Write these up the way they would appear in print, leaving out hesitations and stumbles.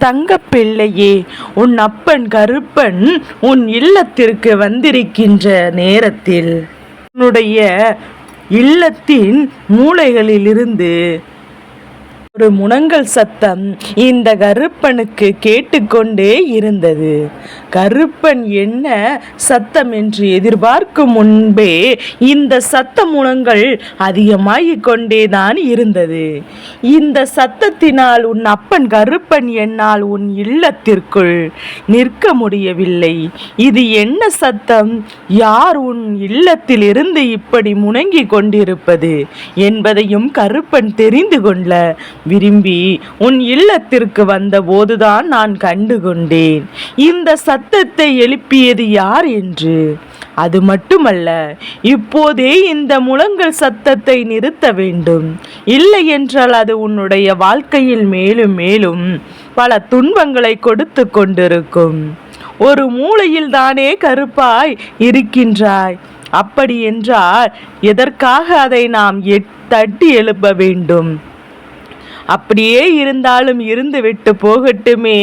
தங்கப்பிள்ளையே, உன் அப்பன் கருப்பன் உன் இல்லத்திற்கு வந்திருக்கின்ற நேரத்தில் உன்னுடைய இல்லத்தின் மூலைகளிலிருந்து ஒரு முனங்கல் சத்தம் இந்த கருப்பனுக்கு கேட்டுக்கொண்டே இருந்தது. கருப்பன் என்ன சத்தம் என்று எதிர்பார்க்கும் முன்பே இந்த சத்த முனங்கள் அதிகமாகிக் கொண்டேதான் இருந்தது. இந்த சத்தத்தினால் உன் அப்பன் கருப்பன் என்னால் உன் இல்லத்திற்குள் நிற்க முடியவில்லை. இது என்ன சத்தம்? யார் உன் இல்லத்தில் இருந்து இப்படி முனங்கிக் கொண்டிருப்பது என்பதையும் கருப்பன் தெரிந்து கொள்ள விரும்பி உன் இல்லத்திற்கு வந்த போதுதான் நான் கண்டுகொண்டேன் இந்த சத்தத்தை எழுப்பியது யார் என்று. அது மட்டுமல்ல, இப்போதே இந்த முழங்கல் சத்தத்தை நிறுத்த வேண்டும். இல்லை என்றால் அது உன்னுடைய வாழ்க்கையில் மேலும் மேலும் பல துன்பங்களை கொடுத்து கொண்டிருக்கும். ஒரு மூலையில் தானே கருப்பாய் இருக்கின்றாய். அப்படி என்றால் எதற்காக அதை நாம் தட்டி எழுப்ப வேண்டும்? அப்படியே இருந்தாலும் இருந்து விட்டு போகட்டுமே.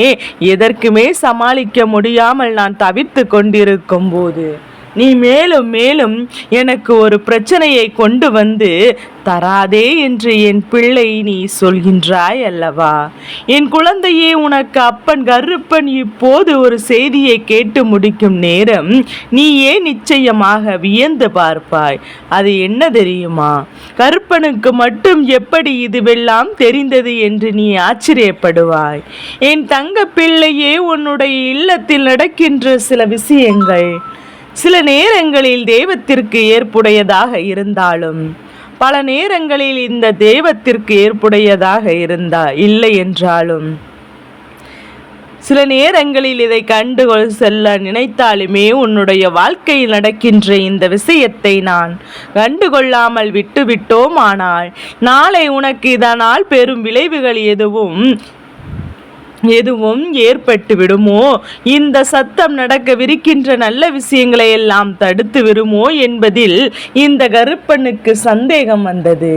எதற்குமே சமாளிக்க முடியாமல் நான் தவித்து கொண்டிருக்கும் போது நீ மேலும் மேலும் எனக்கு ஒரு பிரச்சனையை கொண்டு வந்து தராதே என்று என் பிள்ளை நீ சொல்கின்றாய் அல்லவா? என் குழந்தையே, உனக்கு அப்பன் கருப்பன் இப்போது ஒரு செய்தியை கேட்டு முடிக்கும் நேரம் நீயே நிச்சயமாக வியந்து பார்ப்பாய். அது என்ன தெரியுமா? கருப்பனுக்கு மட்டும் எப்படி இதுவெல்லாம் தெரிந்தது என்று நீ ஆச்சரியப்படுவாய். என் தங்க பிள்ளையே, உன்னுடைய இல்லத்தில் நடக்கின்ற சில விஷயங்கள் சில நேரங்களில் தெய்வத்திற்கு ஏற்புடையதாக இருந்தாலும் பல நேரங்களில் இந்த தெய்வத்திற்கு ஏற்புடையதாக இல்லை என்றாலும் சில நேரங்களில் இதை கண்டு செல்ல நினைத்தாலுமே உன்னுடைய வாழ்க்கையில் நடக்கின்ற இந்த விஷயத்தை நான் கண்டுகொள்ளாமல் விட்டுவிட்டோம். ஆனால் நாளை உனக்கு இதனால் பெரும் விளைவுகள் எதுவும் ஏற்பட்டு விடுமோ, இந்த சத்தம் நடக்கவிருக்கின்ற நல்ல விஷயங்களை எல்லாம் தடுத்து விடுமோ என்பதில் இந்த கருப்பனுக்கு சந்தேகம் வந்தது.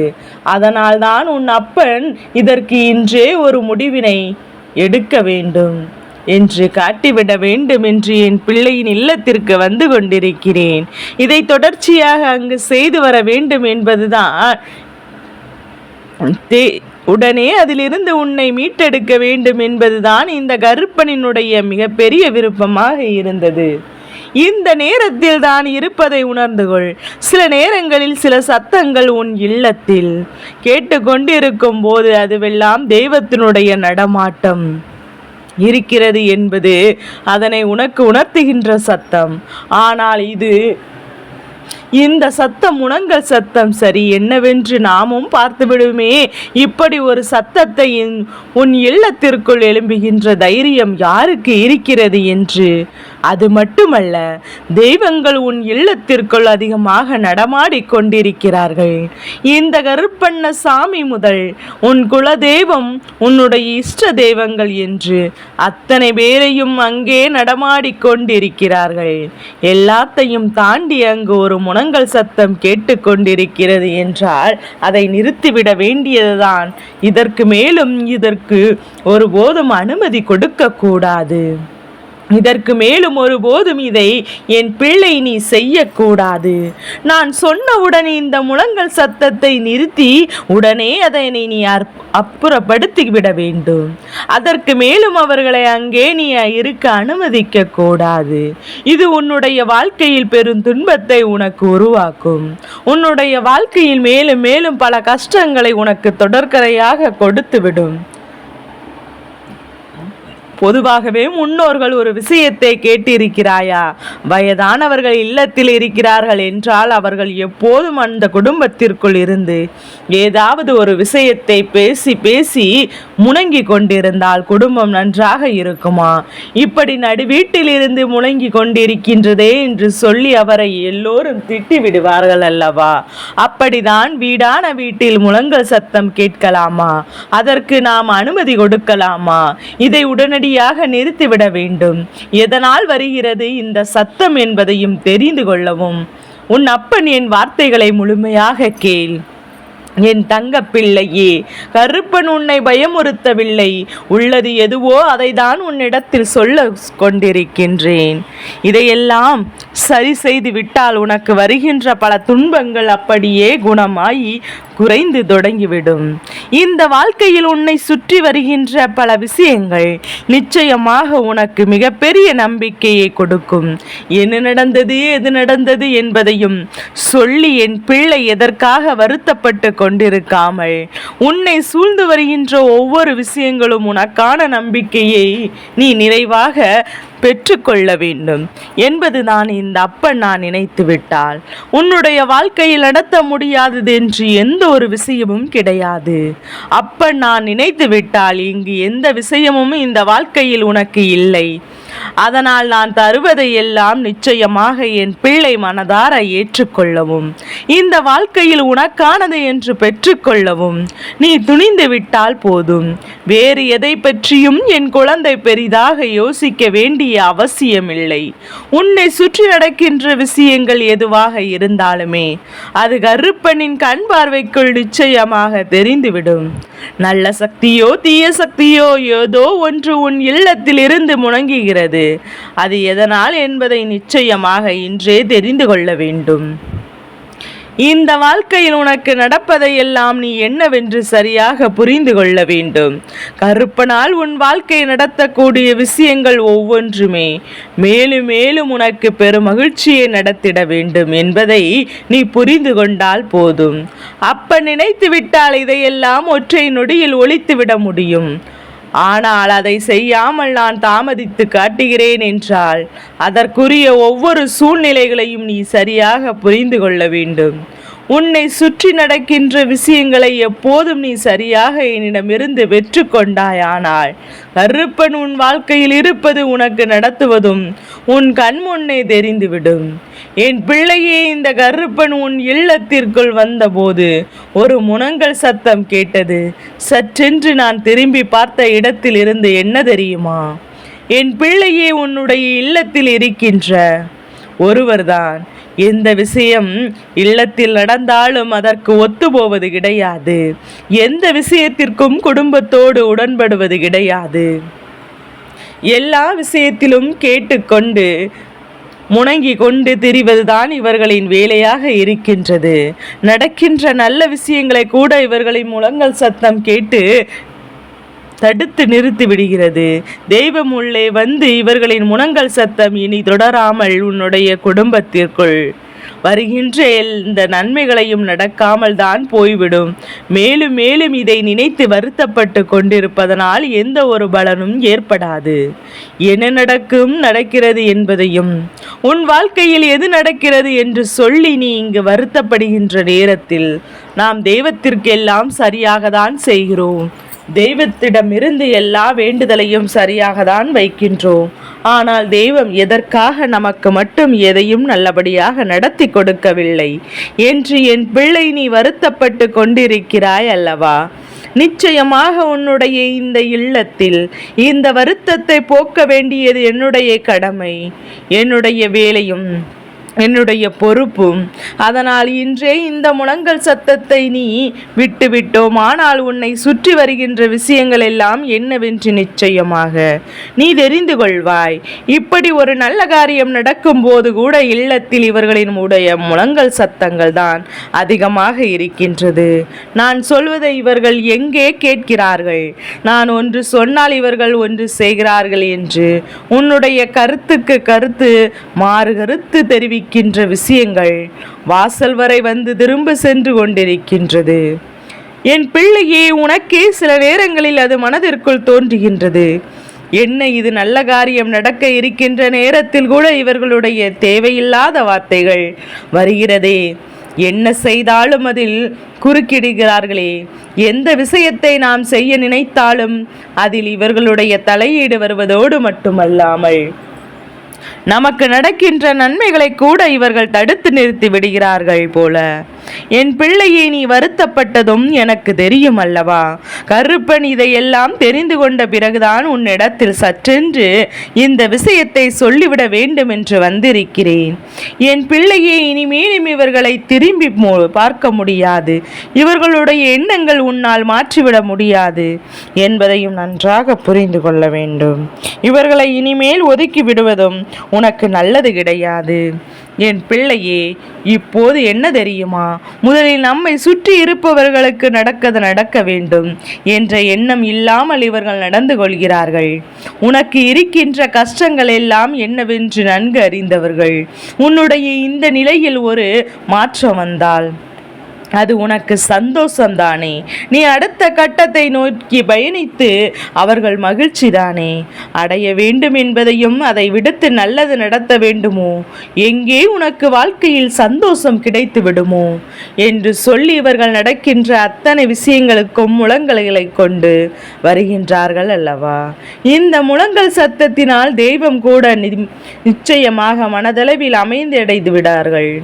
அதனால் தான் உன் அப்பன் இதற்கு இன்றே ஒரு முடிவினை எடுக்க வேண்டும் என்று காட்டிவிட வேண்டும் என்று என் பிள்ளையின் இல்லத்திற்கு வந்து கொண்டிருக்கிறேன். இதை தொடர்ச்சியாக அங்கு செய்து வர வேண்டும் என்பதுதான் உடனே அதிலிருந்து உன்னை மீட்டெடுக்க வேண்டும் என்பதுதான் இந்த கருப்பனினுடைய மிகப்பெரிய விருப்பமாக இருந்தது. இந்த நேரத்தில் தான் இருப்பதை உணர்ந்து கொள். சில நேரங்களில் சில சத்தங்கள் உன் இல்லத்தில் கேட்டுக்கொண்டிருக்கும் போது அதுவெல்லாம் தெய்வத்தினுடைய நடமாட்டம் இருக்கிறது என்பது அதனை உனக்கு உணர்த்துகின்ற சத்தம். ஆனால் இந்த சத்தம் முனங்கல் சத்தம் சரி என்னவென்று நாமும் பார்த்துவிடுமே. இப்படி ஒரு சத்தத்தை உன் இல்லத்திற்குள் எழும்புகின்ற தைரியம் யாருக்கு இருக்கிறது என்று. அது மட்டுமல்ல, தெய்வங்கள் உன் இல்லத்திற்குள் அதிகமாக நடமாடி கொண்டிருக்கிறார்கள். இந்த கருப்பண்ண சாமி முதல் உன் குலதெய்வம், உன்னுடைய இஷ்ட தெய்வங்கள் என்று அத்தனை பேரையும் அங்கே நடமாடி கொண்டிருக்கிறார்கள். எல்லாத்தையும் தாண்டி அங்கு ஒரு முனங்கல் சத்தம் கேட்டுக்கொண்டிருக்கிறது என்றால் அதை நிறுத்திவிட வேண்டியதுதான். இதற்கு மேலும் இதற்கு ஒருபோதும் அனுமதி கொடுக்க கூடாது. இதற்கு மேலும் ஒருபோதும் இதை என் பிள்ளை நீ செய்யக்கூடாது. நான் சொன்னவுடன் இந்த முழங்கல் சத்தத்தை நிறுத்தி உடனே அதனை நீ அப்புறப்படுத்தி விட வேண்டும். அதற்கு மேலும் அவர்களை அங்கே நீ இருக்க அனுமதிக்க கூடாது. இது உன்னுடைய வாழ்க்கையில் பெரும் துன்பத்தை உனக்கு உருவாக்கும். உன்னுடைய வாழ்க்கையில் மேலும் மேலும் பல கஷ்டங்களை உனக்கு தொடர்கரையாக கொடுத்துவிடும். பொதுவாகவே முன்னோர்கள் ஒரு விஷயத்தை கேட்டிருக்கிறாயா? வயதானவர்கள் இல்லத்தில் இருக்கிறார்கள் என்றால் அவர்கள் எப்போதும் அந்த குடும்பத்திற்குள் இருந்து ஏதாவது ஒரு விஷயத்தை பேசி பேசி முணங்கி கொண்டிருந்தால் குடும்பம் நன்றாக இருக்குமா? இப்படி நடுவீட்டில் இருந்து முழங்கி கொண்டிருக்கின்றதே என்று சொல்லி அவரை எல்லோரும் திட்டி விடுவார்கள் அல்லவா? அப்படிதான் வீடான வீட்டில் முழங்கல் சத்தம் கேட்கலாமா? அதற்கு நாம் அனுமதி கொடுக்கலாமா? இதை உடனடி நிறுத்திவிட வேண்டும். எதனால் வருகிறது இந்த சத்தம் என்பதையும் தெரிந்து கொள்ளவும் உன் அப்பன் என் வார்த்தைகளை முழுமையாக கேள். என் தங்க பிள்ளையே, கருப்பன் உன்னை பயமுறுத்தவில்லை. உள்ளது எதுவோ அதை தான் உன்னிடத்தில் சொல்ல கொண்டிருக்கின்றேன். இதையெல்லாம் சரி செய்து விட்டால் உனக்கு வருகின்ற பல துன்பங்கள் அப்படியே குணமாயி குறைந்து தொடங்கிவிடும். இந்த வாழ்க்கையில் உன்னை சுற்றி வருகின்ற பல விஷயங்கள் நிச்சயமாக உனக்கு மிகப்பெரிய நம்பிக்கையை கொடுக்கும். என்ன நடந்தது, எது நடந்தது என்பதையும் சொல்லி என் பிள்ளை எதற்காக வருத்தப்பட்டு கொண்டிருக்காமல் உன்னை சூழ்ந்து வருகின்ற ஒவ்வொரு விஷயங்களும் உனக்கான நம்பிக்கையை நீ நிறைவாக பெற்றுக்கொள்ள வேண்டும் என்பதுதான் இந்த அப்பன் நான் நினைத்து விட்டால் உன்னுடைய வாழ்க்கையில் நடத்த முடியாதது என்று எந்த ஒரு விஷயமும் கிடையாது. அப்பன் நான் நினைத்து விட்டால் இங்கு எந்த விஷயமும் இந்த வாழ்க்கையில் உனக்கு இல்லை. அதனால் நான் தருவதை எல்லாம் நிச்சயமாக என் பிள்ளை மனதார ஏற்றுக்கொள்ளவும் இந்த வாழ்க்கையில் உனக்கானது என்று பெற்றுக்கொள்ளவும் நீ துணிந்து விட்டால் போதும். வேறு எதை பற்றியும் என் குழந்தை பெரிதாக யோசிக்க வேண்டிய அவசியமில்லை. உன்னை சுற்றி நடக்கின்ற விஷயங்கள் எதுவாக இருந்தாலுமே அது கருப்பனின் கண் பார்வைக்குள் நிச்சயமாக தெரிந்துவிடும். நல்ல சக்தியோ தீய சக்தியோ ஏதோ ஒன்று உன் இல்லத்தில் இருந்து முழங்குகிறது. அது எதனால் என்பதை நிச்சயமாக இன்றே தெரிந்து கொள்ள வேண்டும். இந்த வாழ்க்கையில் உனக்கு நடப்பதையெல்லாம் நீ என்னவென்று சரியாக புரிந்து கொள்ள வேண்டும். கருப்பனால் உன் வாழ்க்கை நடத்தக்கூடிய விஷயங்கள் ஒவ்வொன்றுமே மேலும் மேலும் உனக்கு பெரும் மகிழ்ச்சியை நடத்திட வேண்டும் என்பதை நீ புரிந்து கொண்டால் போதும். அப்ப நினைத்து விட்டால் இதையெல்லாம் ஒற்றை நொடியில் ஒழித்துவிட முடியும். ஆனால் அதை செய்யாமல் நான் தாமதித்து காட்டுகிறேன் என்றால் அதற்குரிய ஒவ்வொரு சூழ்நிலைகளையும் நீ சரியாக புரிந்து கொள்ள வேண்டும். உன்னை சுற்றி நடக்கின்ற விஷயங்களை எப்போதும் நீ சரியாக என்னிடமிருந்து வெற்று கொண்டாயானால் கருப்பன் உன் வாழ்க்கையில் இருப்பது உனக்கு நடத்துவதும் உன் கண் முன்னே தெரிந்துவிடும். என் பிள்ளையே, இந்த கருப்பன் உன் இல்லத்திற்குள் வந்தபோது ஒரு முனங்கல் சத்தம் கேட்டது. சற்றென்று நான் திரும்பி பார்த்த இடத்தில் இருந்து என்ன தெரியுமா? என் பிள்ளையே, உன்னுடைய இல்லத்தில் இருக்கின்ற ஒருவர்தான். எந்த விஷயம் இல்லத்தில் நடந்தாலும் அதற்கு ஒத்துப்போவது கிடையாது. எந்த விஷயத்திற்கும் குடும்பத்தோடு உடன்படுவது கிடையாது. எல்லா விஷயத்திலும் கேட்டுக்கொண்டு முணங்கி கொண்டு திரிவதுதான் இவர்களின் வேலையாக இருக்கின்றது. நடக்கின்ற நல்ல விஷயங்களை கூட இவர்களின் முழங்கல் சத்தம் கேட்டு தடுத்து நிறுத்தி விடுகிறது. தெய்வம் உள்ளே வந்து இவர்களின் முனங்கல் சத்தம் இனி தொடராமல் உன்னுடைய குடும்பத்திற்குள் வருகின்ற இந்த நன்மைகளையும் நடக்காமல் தான் போய்விடும். மேலும் மேலும் இதை நினைத்து வருத்தப்பட்டு கொண்டிருப்பதனால் எந்த ஒரு பலனும் ஏற்படாது. என்ன நடக்கிறது என்பதையும் உன் வாழ்க்கையில் எது நடக்கிறது என்று சொல்லி நீ இங்கு வருத்தப்படுகின்ற நேரத்தில் நாம் தெய்வத்திற்கெல்லாம் சரியாக தான் செய்கிறோம். தெய்வத்திடமிருந்து எல்லா வேண்டுதலையும் சரியாக தான் வைக்கின்றோம். ஆனால் தெய்வம் எதற்காக நமக்கு மட்டும் எதையும் நல்லபடியாக நடத்தி கொடுக்கவில்லை என்று என் பிள்ளை நீ வருத்தப்பட்டு கொண்டிருக்கிறாய் அல்லவா? நிச்சயமாக உன்னுடைய இந்த இல்லத்தில் இந்த வருத்தத்தை போக்க வேண்டியது என்னுடைய கடமை, என்னுடைய வேலையும் என்னுடைய பொறுப்பும். அதனால் இன்றே இந்த முழங்கல் சத்தத்தை நீ விட்டுவிட்டோம். ஆனால் உன்னை சுற்றி வருகின்ற விஷயங்கள் எல்லாம் என்னவென்று நிச்சயமாக நீ தெரிந்து கொள்வாய். இப்படி ஒரு நல்ல காரியம் நடக்கும் போது கூட இல்லத்தில் இவர்களின் முழங்கல் சத்தங்கள் தான் அதிகமாக இருக்கின்றது. நான் சொல்வதை இவர்கள் எங்கே கேட்கிறார்கள்? நான் ஒன்று சொன்னால் இவர்கள் ஒன்று செய்கிறார்கள் என்று உன்னுடைய கருத்துக்கு கருத்து மாறு கருத்து தெரிவிக்கின்ற விஷயங்கள் வாசல் வரை வந்து திரும்ப சென்று கொண்டிருக்கின்றது. என் பிள்ளையே, உனக்கே சில நேரங்களில் அது மனதிற்குள் தோன்றுகின்றது. என்ன இது நல்ல காரியம் நடக்க இருக்கின்ற நேரத்தில் கூட இவர்களுடைய தேவையில்லாத வார்த்தைகள் வருகிறதே, என்ன செய்தாலும் அதில் குறுக்கிடுகிறார்களே, எந்த விஷயத்தை நாம் செய்ய நினைத்தாலும் அதில் இவர்களுடைய தலையீடு வருவதோடு மட்டுமல்லாமல் நமக்கு நடக்கின்ற நன்மைகளை கூட இவர்கள் தடுத்து நிறுத்தி விடுகிறார்கள் போல. என் பிள்ளையை நீ வருத்தப்பட்டதும் எனக்கு தெரியும் அல்லவா? கருப்பன் இதையெல்லாம் தெரிந்து கொண்ட பிறகுதான் உன்னிடத்தில் சற்றென்று இந்த விஷயத்தை சொல்லிவிட வேண்டும் என்று வந்திருக்கிறேன். என் பிள்ளையை இனிமேலும் இவர்களை திரும்பி பார்க்க முடியாது. இவர்களுடைய எண்ணங்கள் உன்னால் மாற்றிவிட முடியாது என்பதையும் நன்றாக புரிந்து கொள்ள வேண்டும். இவர்களை இனிமேல் ஒதுக்கி விடுவதும் உனக்கு நல்லது கிடையாது. என் பிள்ளையே, இப்போது என்ன தெரியுமா? முதலில் நம்மை சுற்றி இருப்பவர்களுக்கு நடக்க வேண்டும் என்ற எண்ணம் இல்லாமல் இவர்கள் நடந்து கொள்கிறார்கள். உனக்கு இருக்கின்ற கஷ்டங்கள் எல்லாம் என்னவென்று நன்கு அறிந்தவர்கள். உன்னுடைய இந்த நிலையில் ஒரு மாற்றம் வந்தால் அது உனக்கு சந்தோஷம்தானே? நீ அடுத்த கட்டத்தை நோக்கி பயணித்து அவர்கள் மகிழ்ச்சி தானே அடைய வேண்டும் என்பதையும் அதை விடுத்து நல்லது நடத்த வேண்டுமோ? எங்கே உனக்கு வாழ்க்கையில் சந்தோஷம் கிடைத்து விடுமோ என்று சொல்லி இவர்கள் நடக்கின்ற அத்தனை விஷயங்களுக்கும் முழங்கல்களை கொண்டு வருகின்றார்கள் அல்லவா? இந்த முழங்கல் சத்தத்தினால் தெய்வம் கூட நிச்சயமாக மனதளவில் அமைந்தடைந்து விடார்கள்.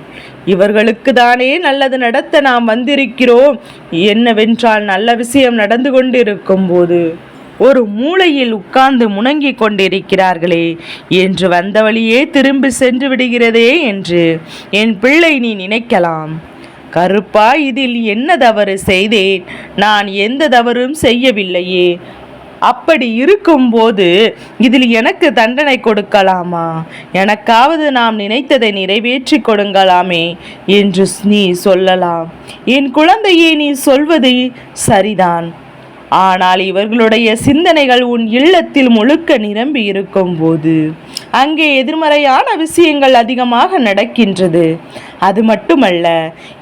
இவர்களுக்கு தானே நல்லது நடத்த நாம் வந்திருக்கிறோம். என்னவென்றால் நல்ல விஷயம் நடந்து கொண்டிருக்கும் போது ஒரு மூலையில் உட்கார்ந்து முணங்கிக் கொண்டிருக்கிறார்களே என்று வந்த வழியே திரும்பி சென்று விடுகிறதே என்று என் பிள்ளை நீ நினைக்கலாம். கருப்பா, இதில் என்ன தவறு செய்தேன்? நான் எந்த தவறும் செய்யவில்லையே. அப்படி இருக்கும்போது இதில் எனக்கு தண்டனை கொடுக்கலாமா? எனக்காவது நாம் நினைத்ததை நிறைவேற்றி கொடுங்களாமே என்று நீ சொல்லலாம். என் குழந்தையே, நீ சொல்வது சரிதான். ஆனால் இவர்களுடைய சிந்தனைகள் உன் இல்லத்தில் முழுக்க நிரம்பி இருக்கும் போது அங்கே எதிர்மறையான விஷயங்கள் அதிகமாக நடக்கின்றது. அது மட்டுமல்ல,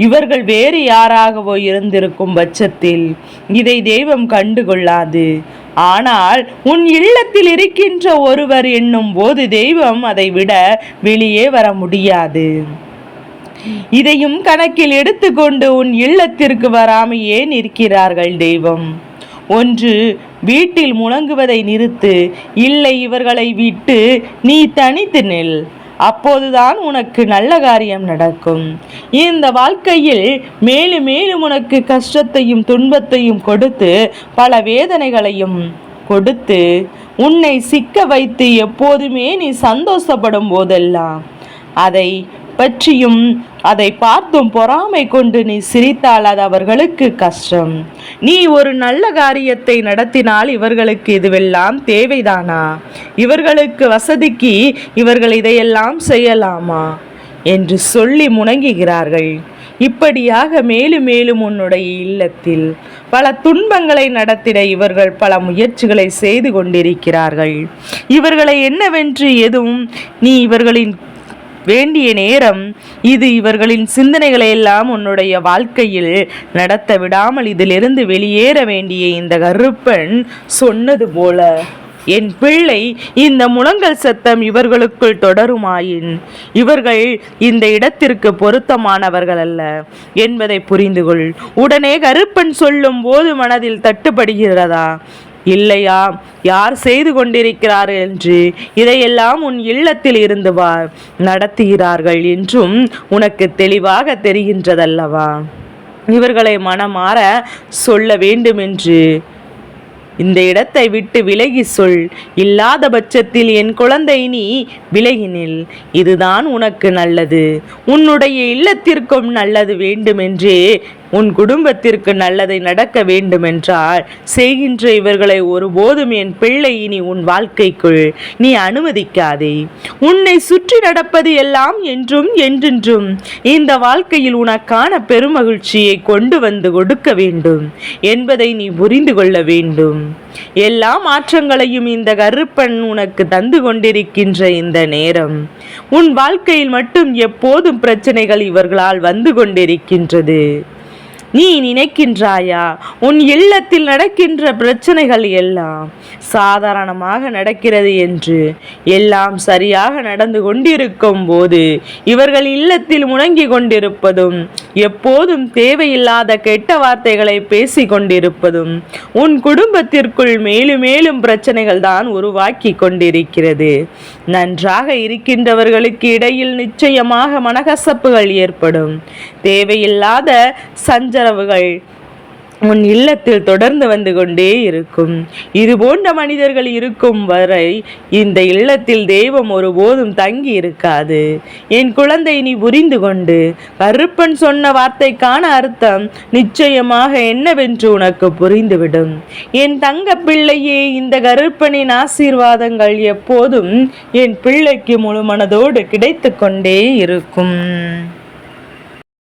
இவர்கள் வேறு யாராகவோ இருந்திருக்கும் பட்சத்தில் இதை தெய்வம் கண்டுகொள்ளாது. ஆனால் உன் இல்லத்தில் இருக்கின்ற ஒருவர் என்னும் போது தெய்வம் அதை விட வெளியே வர முடியாது. இதையும் கணக்கில் எடுத்துக்கொண்டு உன் இல்லத்திற்கு வராமையே நிற்கிறார்கள் தெய்வம். ஒன்று, வீட்டில் முழங்குவதை நிறுத்து. இல்லை, இவர்களை விட்டு நீ தனித்து நில். அப்போதுதான் உனக்கு நல்ல காரியம் நடக்கும். இந்த வாழ்க்கையில் மேலும் மேலும் உனக்கு கஷ்டத்தையும் துன்பத்தையும் கொடுத்து பல வேதனைகளையும் கொடுத்து உன்னை சிக்க வைத்து எப்போதுமே நீ சந்தோஷப்படும் போதெல்லாம் அதை பற்றியும் அதை பார்த்தும் பொறாமை கொண்டு நீ சிரித்தால் அது அவர்களுக்கு கஷ்டம். நீ ஒரு நல்ல காரியத்தை நடத்தினால் இவர்களுக்கு இதுவெல்லாம் தேவைதானா? இவர்களுக்கு வசதிக்கு இவர்கள் இதையெல்லாம் செய்யலாமா என்று சொல்லி முணங்குகிறார்கள். இப்படியாக மேலும் மேலும் உன்னுடைய இல்லத்தில் பல துன்பங்களை நடத்திட இவர்கள் பல முயற்சிகளை செய்து கொண்டிருக்கிறார்கள். இவர்களை என்னவென்று எதுவும் நீ இவர்களின் வேண்டிய நேரம் இது. இவர்களின் சிந்தனைகளை எல்லாம் உன்னுடைய வாழ்க்கையில் நடத்த விடாமல் இதிலிருந்து வெளியேற வேண்டிய இந்த கருப்பன் சொன்னது போல என் பிள்ளை, இந்த முழங்கல் சத்தம் இவர்களுக்குள் தொடருமாயின் இவர்கள் இந்த இடத்திற்கு பொருத்தமானவர்கள் அல்ல என்பதை புரிந்து கொள். உடனே கருப்பன் சொல்லும் போது மனதில் தட்டுப்படுகிறதா? இல்லையா? யார் செய்து கொண்டிருக்கிறார்கள் என்று இதையெல்லாம் உன் இல்லத்தில் இருந்து நடத்துகிறார்கள் என்றும் உனக்கு தெளிவாக தெரிகின்றதல்லவா? இவர்களை மனமாற சொல்ல வேண்டும் என்று இந்த இடத்தை விட்டு விலகி சொல். இல்லாத பட்சத்தில் என் குழந்தை நீ விலகினில். இதுதான் உனக்கு நல்லது. உன்னுடைய இல்லத்திற்கும் நல்லது வேண்டுமென்றே உன் குடும்பத்திற்கு நல்லதை நடக்க வேண்டுமென்றால் செய்கின்ற இவர்களை ஒருபோதும் என் பிள்ளை இனி உன் வாழ்க்கைக்குள் நீ அனுமதிக்காதே. உன்னை சுற்றி நடப்பது எல்லாம் என்றும் என்றென்றும் இந்த வாழ்க்கையில் உனக்கான பெருமகிழ்ச்சியை கொண்டு வந்து கொடுக்க வேண்டும் என்பதை நீ புரிந்து கொள்ள வேண்டும். எல்லா மாற்றங்களையும் இந்த கருப்பன் உனக்கு தந்து கொண்டிருக்கின்ற இந்த நேரம் உன் வாழ்க்கையில் மட்டும் எப்போதும் பிரச்சனைகள் இவர்களால் வந்து கொண்டிருக்கின்றது. நீ நினைக்கின்றாயா உன் இல்லத்தில் நடக்கின்ற பிரச்சனைகள் எல்லாம் சாதாரணமாக நடக்கிறது என்று? எல்லாம் சரியாக நடந்து கொண்டிருக்கும் போது இவர்கள் இல்லத்தில் முழங்கி கொண்டிருப்பதும் எப்போதும் தேவையில்லாத கெட்ட வார்த்தைகளை பேசி கொண்டிருப்பதும் உன் குடும்பத்திற்குள் மேலும் மேலும் பிரச்சனைகள் தான் உருவாக்கி கொண்டிருக்கிறது. நன்றாக இருக்கின்றவர்களுக்கு இடையில் நிச்சயமாக மனக்கசப்புகள் ஏற்படும். தேவையில்லாத சஞ்சரவுகள் உன் இல்லத்தில் தொடர்ந்து வந்து கொண்டே இருக்கும். இது போன்ற மனிதர்கள் இருக்கும் வரை இந்த இல்லத்தில் தெய்வம் ஒருபோதும் தங்கி இருக்காது. என் குழந்தை, நீ புரிந்து கொண்டு கருப்பன் சொன்ன வார்த்தைக்கான அர்த்தம் நிச்சயமாக என்னவென்று உனக்கு புரிந்துவிடும். என் தங்க பிள்ளையே, இந்த கருப்பனின் ஆசீர்வாதங்கள் எப்போதும் என் பிள்ளைக்கு முழு மனதோடு கிடைத்து கொண்டே இருக்கும்.